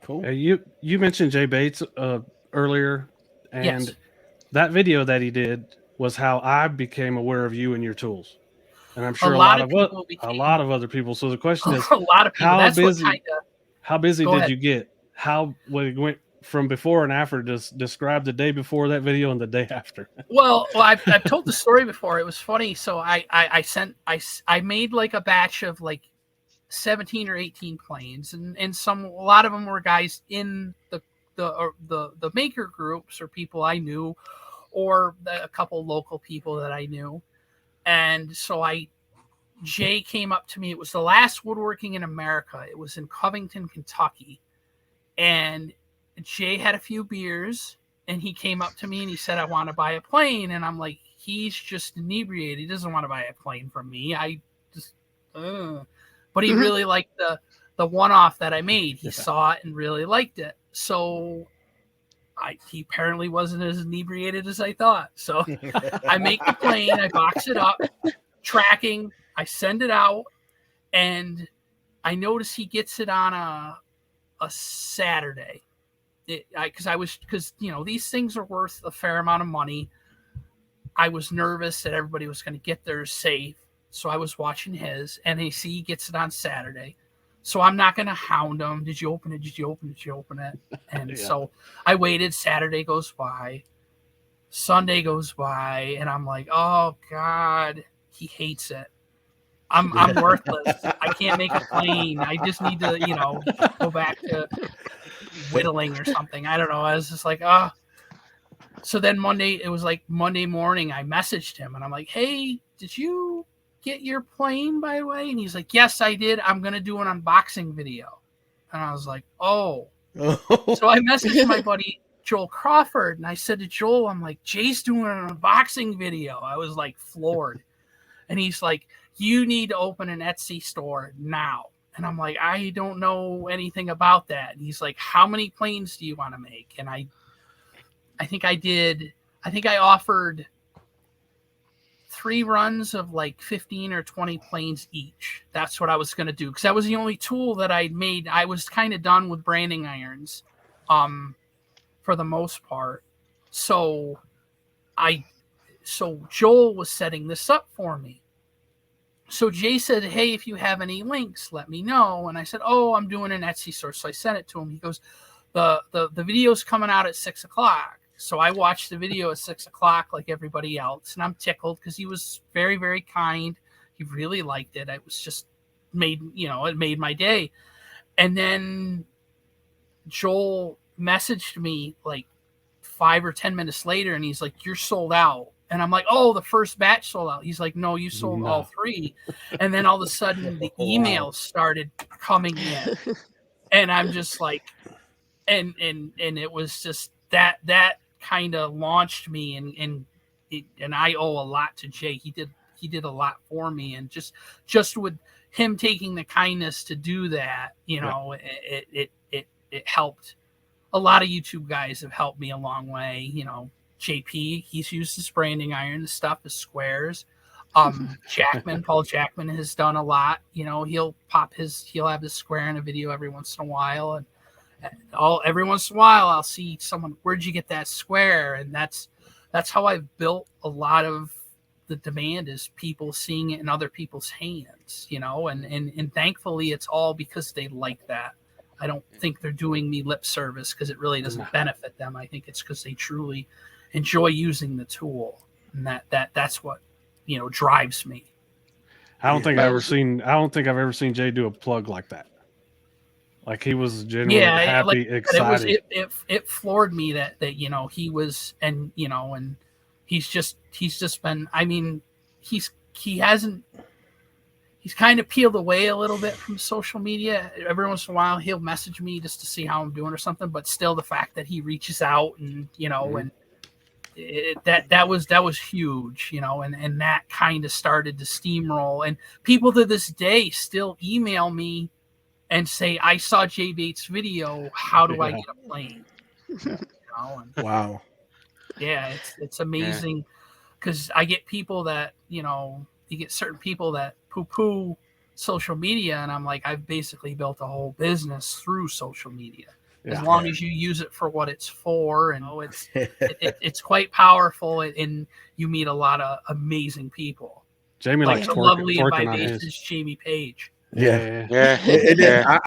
Cool. You mentioned Jay Bates earlier, and Yes. that video that he did was how I became aware of you and your tools, and I'm A sure lot of people a became lot of other people. So the question is, a lot of people. how That's what kind busy of. how busy Go did ahead. you get? How when it went from before and after? Just describe the day before that video and the day after. Well, I've told the story before. It was funny. So I made like a batch of like 17 or 18 planes, and a lot of them were guys in the maker groups or people I knew, or a couple local people that I knew. And so Jay came up to me. It was the last woodworking in America. It was in Covington, Kentucky. And Jay had a few beers, and he came up to me and he said, "I want to buy a plane." And I'm like, he's just inebriated. He doesn't want to buy a plane from me. I just, but he really liked the one off that I made. He saw it and really liked it. So he apparently wasn't as inebriated as I thought. So I make the plane, I box it up, tracking, I send it out, and I notice he gets it on a Saturday. Because these things are worth a fair amount of money. I was nervous that everybody was going to get theirs safe, so I was watching his, and he gets it on Saturday. So I'm not going to hound him. Did you open it? Did you open it? Did you open it? And so I waited. Saturday goes by. Sunday goes by, and I'm like, oh God, he hates it. I'm worthless. I can't make a plane. I just need to, go back to whittling or something. I don't know. I was just like, So then it was like Monday morning, I messaged him and I'm like, hey, did you get your plane by the way? And he's like, yes, I did. I'm going to do an unboxing video. And I was like, oh. So I messaged my buddy Joel Crawford and I said to Joel, I'm like, Jay's doing an unboxing video. I was like floored. And he's like, you need to open an Etsy store now. And I'm like, I don't know anything about that. And he's like, how many planes do you want to make? And I think I offered 3 runs of like 15 or 20 planes each. That's what I was going to do. Cause that was the only tool that I'd made. I was kind of done with branding irons, for the most part. So Joel was setting this up for me. So Jay said, hey, if you have any links, let me know. And I said, oh, I'm doing an Etsy store. So I sent it to him. He goes, the video's coming out at 6:00. So I watched the video at 6:00 like everybody else. And I'm tickled because he was very, very kind. He really liked it. It was just it made my day. And then Joel messaged me like 5 or 10 minutes later. And he's like, you're sold out. And I'm like, oh, the first batch sold out. He's like, no, you sold all 3. And then all of a sudden the emails started coming in. And I'm just like, and it was just that kind of launched me. And I owe a lot to Jay. He did a lot for me. And just with him taking the kindness to do that, it helped. A lot of YouTube guys have helped me a long way, JP, he's used his branding iron. The stuff is squares. Paul Jackman has done a lot. He'll have his square in a video every once in a while, and every once in a while I'll see someone, where'd you get that square? And that's how I've built a lot of the demand, is people seeing it in other people's hands, and thankfully it's all because they like that. I don't think they're doing me lip service because it really doesn't benefit them. I think it's because they truly enjoy using the tool, and that's what drives me. I don't think I've ever seen Jay do a plug like that. Like he was genuinely happy, excited. It floored me that he was, and he's just been. I mean, he's kind of peeled away a little bit from social media. Every once in a while, he'll message me just to see how I'm doing or something. But still, the fact that he reaches out and and that was huge, and that kind of started to steamroll. And people to this day still email me and say, I saw Jay Bates' video. How do I get a plane? Wow. Yeah, it's amazing because I get people that, you get certain people that poo-poo social media, and I'm like, I've basically built a whole business through social media. as long as you use it for what it's for, and it's quite powerful, and you meet a lot of amazing people. Jamie likes the lovely and twerking on his. vivacious Jamie Page. Yeah. Yeah.